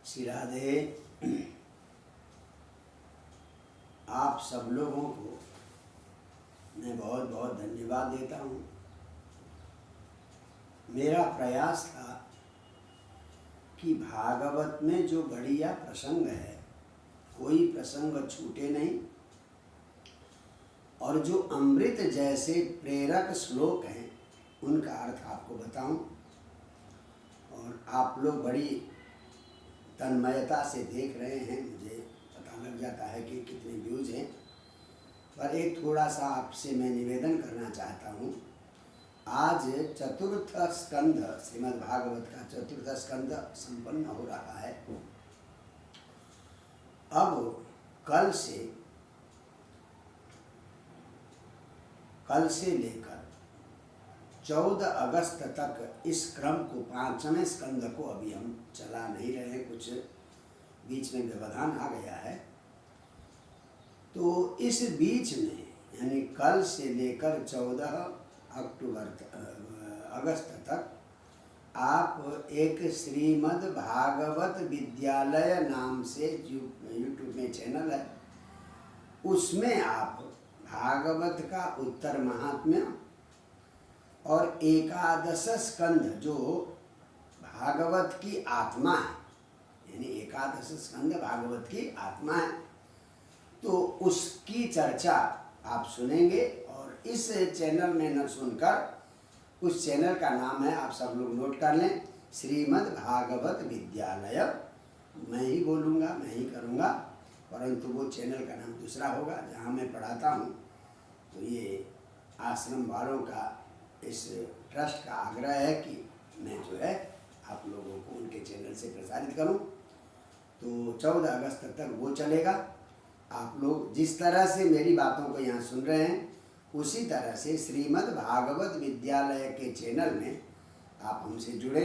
श्री राधे। आप सब लोगों को मैं बहुत बहुत धन्यवाद देता हूँ। मेरा प्रयास था कि भागवत में जो बढ़िया प्रसंग है, कोई प्रसंग छूटे नहीं, और जो अमृत जैसे प्रेरक श्लोक हैं उनका अर्थ आपको बताऊं। और आप लोग बड़ी तन्मयता से देख रहे हैं, मुझे पता लग जाता है कि कितने व्यूज हैं। पर एक थोड़ा सा आपसे मैं निवेदन करना चाहता हूँ। आज चतुर्थ स्कंध, श्रीमद् भागवत का चतुर्थ स्कंध संपन्न हो रहा है। अब कल से लेकर 14 अगस्त तक इस क्रम को, 5वें स्कंद को अभी हम चला नहीं रहे, कुछ बीच में व्यवधान आ गया है। तो इस बीच में यानी कल से लेकर 14 अगस्त तक आप एक श्रीमद् भागवत विद्यालय नाम से यूट्यूब में चैनल है, उसमें आप भागवत का उत्तर महात्म्य और एकादश स्कंध जो भागवत की आत्मा है, यानी एकादश स्कंध भागवत की आत्मा है, तो उसकी चर्चा आप सुनेंगे। और इस चैनल में न सुनकर, उस चैनल का नाम है, आप सब लोग नोट कर लें, श्रीमद् भागवत विद्यालय। मैं ही बोलूँगा, मैं ही करूँगा, परंतु वो चैनल का नाम दूसरा होगा जहाँ मैं पढ़ाता हूँ। तो ये आश्रम वालों का, इस ट्रस्ट का आग्रह है कि मैं जो है आप लोगों को उनके चैनल से प्रसारित करूं। तो 14 अगस्त तक वो चलेगा। आप लोग जिस तरह से मेरी बातों को यहाँ सुन रहे हैं, उसी तरह से श्रीमद् भागवत विद्यालय के चैनल में आप हमसे जुड़े।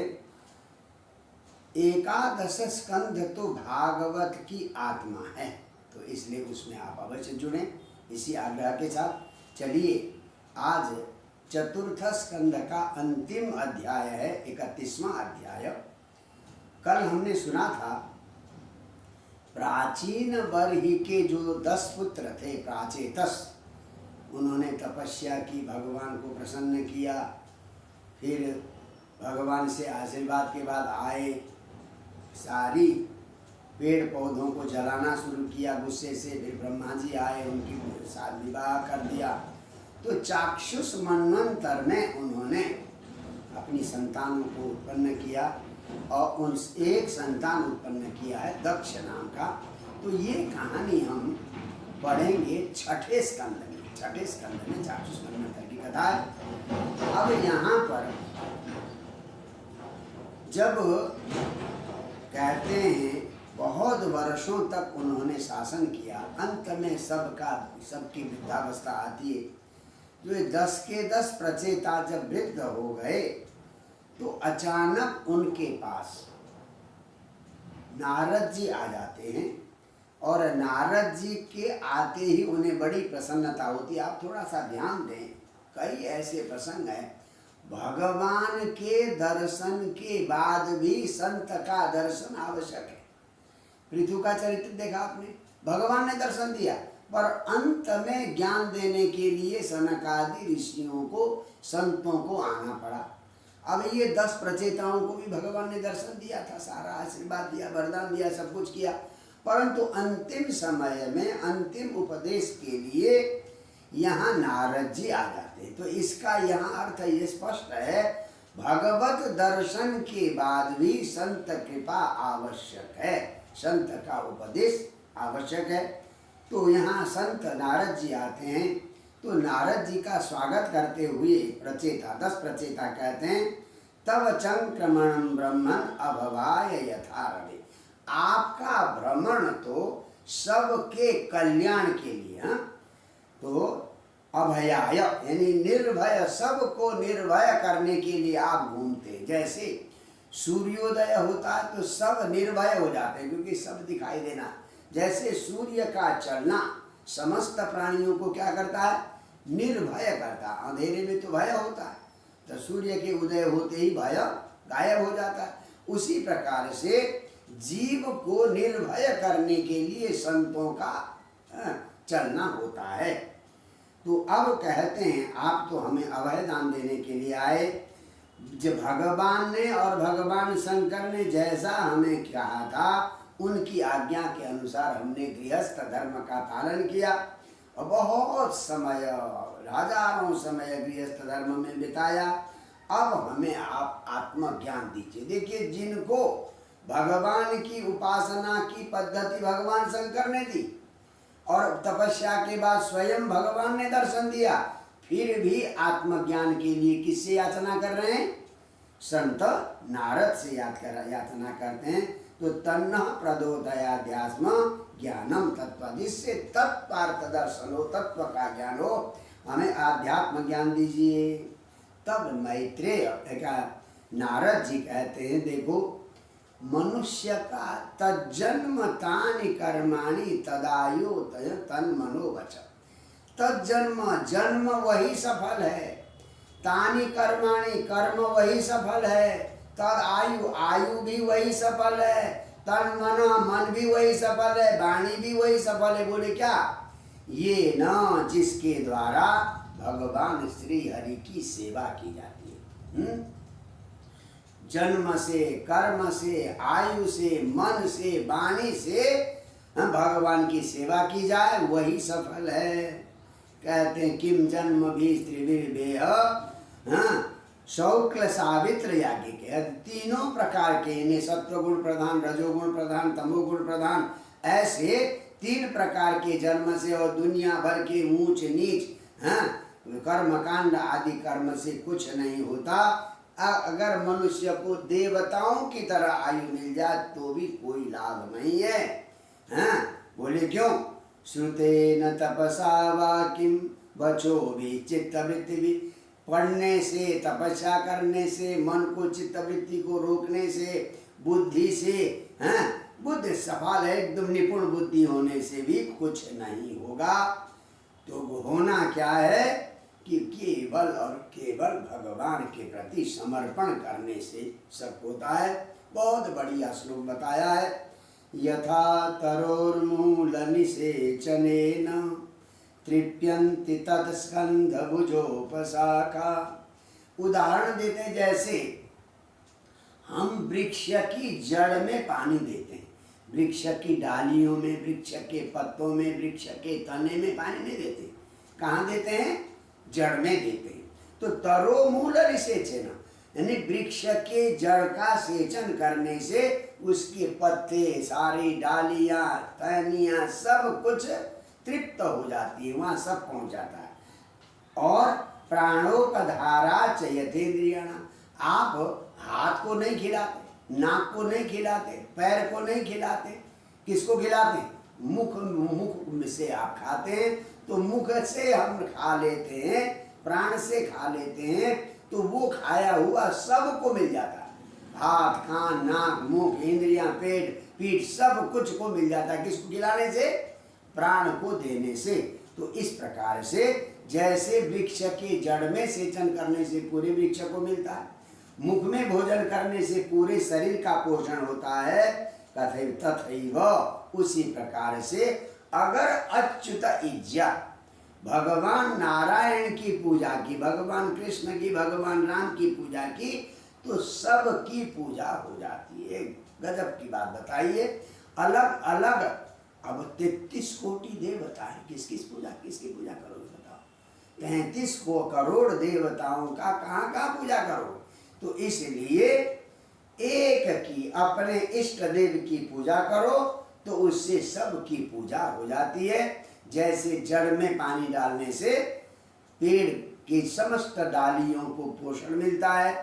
एकादश स्कंध तो भागवत की आत्मा है, तो इसलिए उसमें आप अवश्य जुड़ें, इसी आग्रह के साथ। चलिए, आज चतुर्थ स्कंद का अंतिम अध्याय है, 31वां अध्याय। कल हमने सुना था प्राचीन बरही के जो 10 पुत्र थे, प्राचेतस, उन्होंने तपस्या की, भगवान को प्रसन्न किया, फिर भगवान से आशीर्वाद के बाद आए, सारी पेड़ पौधों को जलाना शुरू किया गुस्से से। फिर ब्रह्मा जी आए, उनकी साथ विवाह कर दिया। तो चाक्षुष मनवंतर में उन्होंने अपनी संतानों को उत्पन्न किया, और उन एक संतान उत्पन्न किया है दक्ष नाम का। तो ये कहानी हम पढ़ेंगे 6ठे स्कंद में। 6ठे स्कंद में चाक्षुष मनवंतर की कथा है। अब यहाँ पर जब कहते हैं बहुत वर्षों तक उन्होंने शासन किया, अंत में सबकी वृद्धावस्था आती है। जो 10 के 10 प्रचेता जब वृद्ध हो गए, तो अचानक उनके पास नारद जी आ जाते हैं, और नारद जी के आते ही उन्हें बड़ी प्रसन्नता होती है। आप थोड़ा सा ध्यान दें, कई ऐसे प्रसंग हैं, भगवान के दर्शन के बाद भी संत का दर्शन आवश्यक है। पृथु का चरित्र देखा आपने, भगवान ने दर्शन दिया, पर अंत में ज्ञान देने के लिए सनकादि ऋषियों को, संतों को आना पड़ा। अब ये 10 प्रचेताओं को भी भगवान ने दर्शन दिया था, सारा आशीर्वाद दिया, वरदान दिया, सब कुछ किया, परंतु अंतिम समय में अंतिम उपदेश के लिए यहाँ नारद जी आ जाते हैं। तो इसका यहाँ अर्थ ये स्पष्ट है, भगवत दर्शन के बाद भी संत कृपा आवश्यक है, संत का उपदेश आवश्यक है। तो यहाँ संत नारद जी आते हैं। तो नारद जी का स्वागत करते हुए प्रचेता, 10 प्रचेता कहते हैं, तव चंक्रमणं ब्रह्मन् अभवाय यथा रवि। आपका भ्रमण तो सबके कल्याण के लिए, तो अभयाय यानी निर्भय, सबको निर्भय करने के लिए आप घूमते। जैसे सूर्योदय होता है तो सब निर्भय हो जाते हैं, क्योंकि सब दिखाई देना। जैसे सूर्य का चलना समस्त प्राणियों को क्या करता है, निर्भय करता है। अंधेरे में तो भय होता है, तो सूर्य के उदय होते ही भय गायब हो जाता है। उसी प्रकार से जीव को निर्भय करने के लिए संतों का चलना होता है। तो अब कहते हैं आप तो हमें अभय दान देने के लिए आए, जब भगवान ने और भगवान शंकर ने जैसा हमें कहा था उनकी आज्ञा के अनुसार हमने गृहस्थ धर्म का पालन किया और बहुत समय, हजारों समय गृहस्थ धर्म में बिताया। अब हमें आप आत्मज्ञान दीजिए। देखिए, जिनको भगवान की उपासना की पद्धति भगवान शंकर ने दी और तपस्या के बाद स्वयं भगवान ने दर्शन दिया, फिर भी आत्मज्ञान के लिए किससे याचना कर रहे हैं? संत नारद से याचना करते हैं। तो तन्नः प्रदोदयाध्यात्म ज्ञानम तत्व, जिससे तत्पार्थ दर्शन हो, तत्व का ज्ञान हो, हमें आध्यात्म ज्ञान दीजिए। तब मैत्रेय नारद जी कहते हैं, देखो मनुष्य का तज्जन्म तानि कर्माणि तदायु तन मनोवच। तज्जन्म, जन्म वही सफल है, तानि कर्माणि, कर्म वही सफल है, तद आयु, आयु भी वही सफल है, तन मन, मन भी वही सफल है, वाणी भी वही सफल है। बोले क्या? ये न जिसके द्वारा भगवान श्री हरि की सेवा की जाती है। जन्म से, कर्म से, आयु से, मन से, वाणी से भगवान की सेवा की जाए वही सफल है। कहते हैं किम जन्म भी त्रिविर्देह शौक्ल सावित्र याज्ञ के, तीनों प्रकार के, इन्हें सत्वगुण प्रधान, रजोगुण प्रधान, तमोगुण प्रधान, ऐसे 3 प्रकार के जन्म से और दुनिया भर के ऊंच नीच कर्मकांड आदि कर्म से कुछ नहीं होता। अगर मनुष्य को देवताओं की तरह आयु मिल जाए तो भी कोई लाभ नहीं है। बोले क्यों? श्रुतेन तपसा वा किम बचो भी चित्तवृत्ति भी, पढ़ने से, तपस्या करने से, मन को चित्तवृत्ति को रोकने से, बुद्धि से, बुद्धि सफल है, एकदम निपुण बुद्धि होने से भी कुछ नहीं होगा। तो होना क्या है कि केवल और केवल भगवान के प्रति समर्पण करने से सब होता है। बहुत बढ़िया श्लोक बताया है। यथा तरोर्मूल निषेचनेन तृप्यन्ति तत्स्कंध भुजोपशाखा। उदाहरण देते हैं, जैसे हम वृक्ष की जड़ में पानी देते हैं, वृक्ष की डालियों में, वृक्ष के पत्तों में, वृक्ष के तने में पानी नहीं देते। कहाँ देते हैं? जड़ में देते हैं। तो तरो मूल निषेचन, यानी वृक्ष के जड़ का सेचन करने से उसके पत्ते, सारी डालियां, टहनियां, सब कुछ तृप्त हो जाती है, वहाँ सब पहुँच जाता है। और प्राणोपधारा चयतेन्द्रियाणा, आप हाथ को नहीं खिलाते, नाक को नहीं खिलाते, पैर को नहीं खिलाते, किसको खिलाते? मुख, मुख से आप खाते हैं तो मुख से हम खा लेते हैं, प्राण से खा लेते हैं, तो वो खाया हुआ सबको मिल जाता है। हाथ, कान, नाक, मुख, इंद्रियां, पेट, पीठ, सब कुछ को मिल जाता है। किसको खिलाने से? प्राण को देने से। तो इस प्रकार से जैसे वृक्ष के जड़ में सेचन करने से पूरे वृक्ष को मिलता है, मुख में भोजन करने से पूरे शरीर का पोषण होता है, तथैव उसी प्रकार से अगर अच्युत इज्जा, भगवान नारायण की पूजा की, भगवान कृष्ण की, भगवान राम की पूजा की, तो सब की पूजा हो जाती है। गजब की बात बताइए। अलग अलग अब 33 कोटि देवता है, किसकी पूजा करोगे बताओ? 33 करोड़ देवताओं का कहाँ पूजा करोगे? तो इसलिए एक की, अपने इष्ट देव की पूजा करो तो उससे सब की पूजा हो जाती है। जैसे जड़ में पानी डालने से पेड़ की समस्त डालियों को पोषण मिलता है,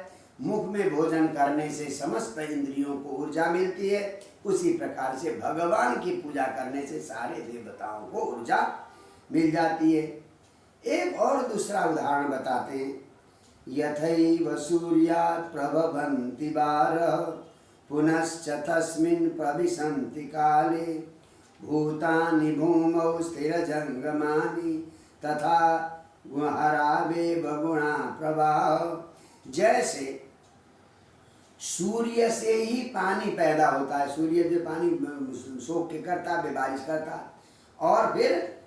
मुख में भोजन करने से समस्त इंद्रियों को ऊर्जा मिलती है, उसी प्रकार से भगवान की पूजा करने से सारे देवताओं को ऊर्जा मिल जाती है। एक और दूसरा उदाहरण बताते हैं। यथैव सूर्यात् प्रभवन्ति बारः पुनश्च तस्मिन् प्रविशन्ति काले भूतानि भूमौ स्थिरजंगमानि तथा गुहरावेव गुणा प्रवाह। जैसे सूर्य से ही पानी पैदा होता है। सूर्य जो पानी सोख के करता है, बारिश करता है, और फिर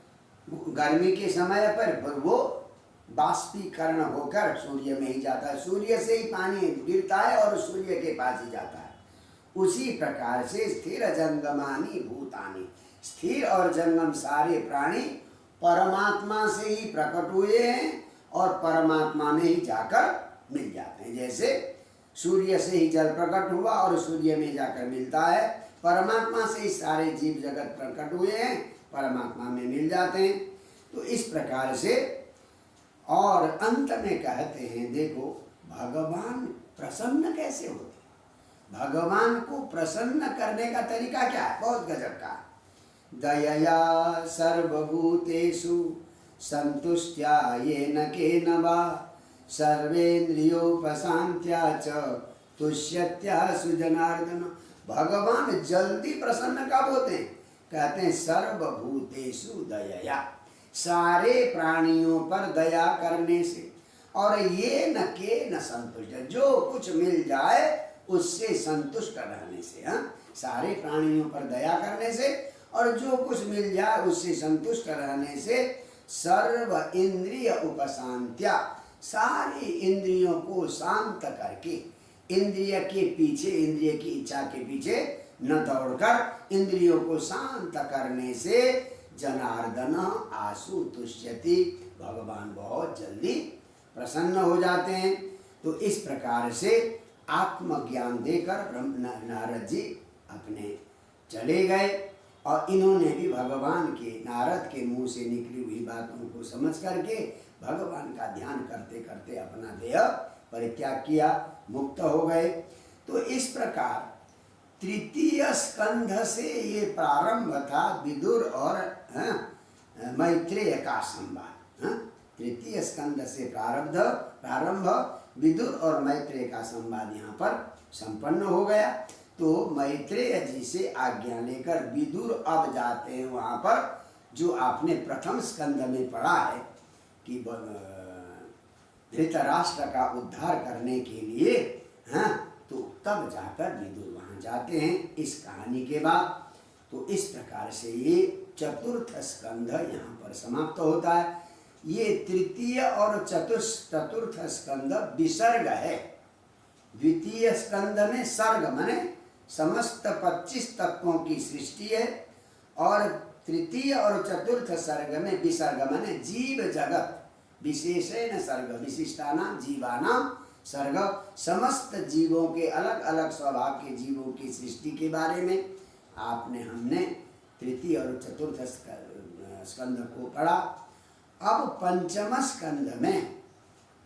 गर्मी के समय पर वो बाष्पीकरण होकर सूर्य में ही जाता है। सूर्य से ही पानी गिरता है और सूर्य के पास ही जाता है। उसी प्रकार से स्थिर जंगमानी भूतानि, स्थिर और जंगम सारे प्राणी परमात्मा से ही प्रकट हुए हैं और परमात्मा में ही जाकर मिल जाते हैं। जैसे सूर्य से ही जल प्रकट हुआ और सूर्य में जाकर मिलता है, परमात्मा से ही सारे जीव जगत प्रकट हुए हैं, परमात्मा में मिल जाते हैं। तो इस प्रकार से, और अंत में कहते हैं देखो भगवान प्रसन्न कैसे होते। भगवान को प्रसन्न करने का तरीका क्या है, बहुत गजब का। दयया सर्वभूतेषु संतुष्ट्या येन केन वा सर्वेन्द्रियोपशांत्या च तुष्यत्या सुजनार्दन। भगवान जल्दी प्रसन्न कब होते हैं? कहते हैं सर्वभूतेषु दयया, सारे प्राणियों पर दया करने से, और ये न के न संतुष्ट, जो कुछ मिल जाए उससे संतुष्ट रहने से। सारे प्राणियों पर दया करने से और जो कुछ मिल जाए उससे संतुष्ट रहने से। सर्व इंद्रिय उपशांत्या, सारी इंद्रियों को शांत करके, इंद्रिय के पीछे, इंद्रिय की इच्छा के पीछे न दौड़कर इंद्रियों को शांत करने से जनार्दन आशु तुष्यति, भगवान बहुत जल्दी प्रसन्न हो जाते हैं। तो इस प्रकार से आत्मज्ञान देकर नारद जी अपने चले गए, और इन्होंने भी भगवान के, नारद के मुंह से निकली हुई बातों को समझ करके भगवान का ध्यान करते करते अपना देह परित्याग किया, मुक्त हो गए। तो इस प्रकार तृतीय स्कंध से ये प्रारंभ था विदुर और मैत्रेय का संवाद। तृतीय स्कंध से प्रारंभ विदुर और मैत्रेय का संवाद यहाँ पर संपन्न हो गया। तो मैत्रेय जी से आज्ञा लेकर विदुर अब जाते हैं वहाँ पर, जो आपने प्रथम स्कंद में पढ़ा है कि धृतराष्ट्र का उद्धार करने के लिए, तो तब जाकर विदुर वहाँ जाते हैं इस कहानी के बाद। तो इस प्रकार से ये चतुर्थ स्कंध यहाँ पर समाप्त होता है। ये तृतीय और चतुर्थ स्कंद विसर्ग है। द्वितीय स्कंद में सर्ग माने समस्त 25 तत्वों की सृष्टि है, और तृतीय और चतुर्थ सर्ग में विसर्ग माने जीव जगत, विशेषण सर्ग, विशिष्टानाम जीवानाम सर्ग, समस्त जीवों के अलग अलग स्वभाव के जीवों की सृष्टि के बारे में हमने तृतीय और चतुर्थ स्कंद को पढ़ा। अब पंचम स्कंद में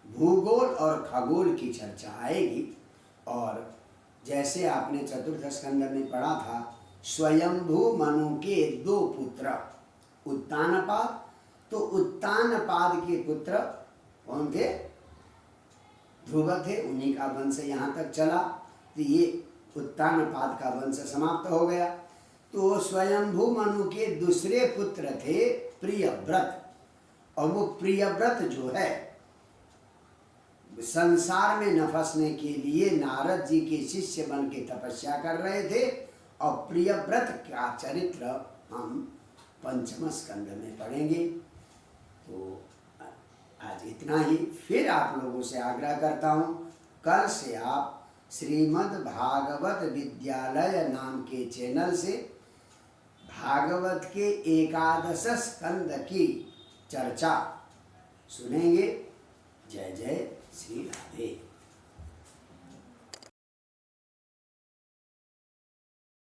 भूगोल और खगोल की चर्चा आएगी। और जैसे आपने चतुर्थ स्कंद में पढ़ा था, स्वयंभू मनु के 2 पुत्र उत्तानपाद, तो उत्तानपाद के पुत्र कौन थे? ध्रुव थे, उन्हीं का वंश यहाँ तक चला। तो ये उत्तानपाद का वंश समाप्त हो गया। तो स्वयंभू मनु के दूसरे पुत्र थे प्रियव्रत, और वो प्रियव्रत जो है संसार में न फंसने के लिए नारद जी के शिष्य बन के तपस्या कर रहे थे। और प्रियव्रत का चरित्र हम पंचम स्कंद में पढ़ेंगे। तो आज इतना ही। फिर आप लोगों से आग्रह करता हूँ, कल से आप श्रीमद् भागवत विद्यालय नाम के चैनल से भागवत के 11 स्कंद की चर्चा सुनेंगे। जय जय श्री राधे।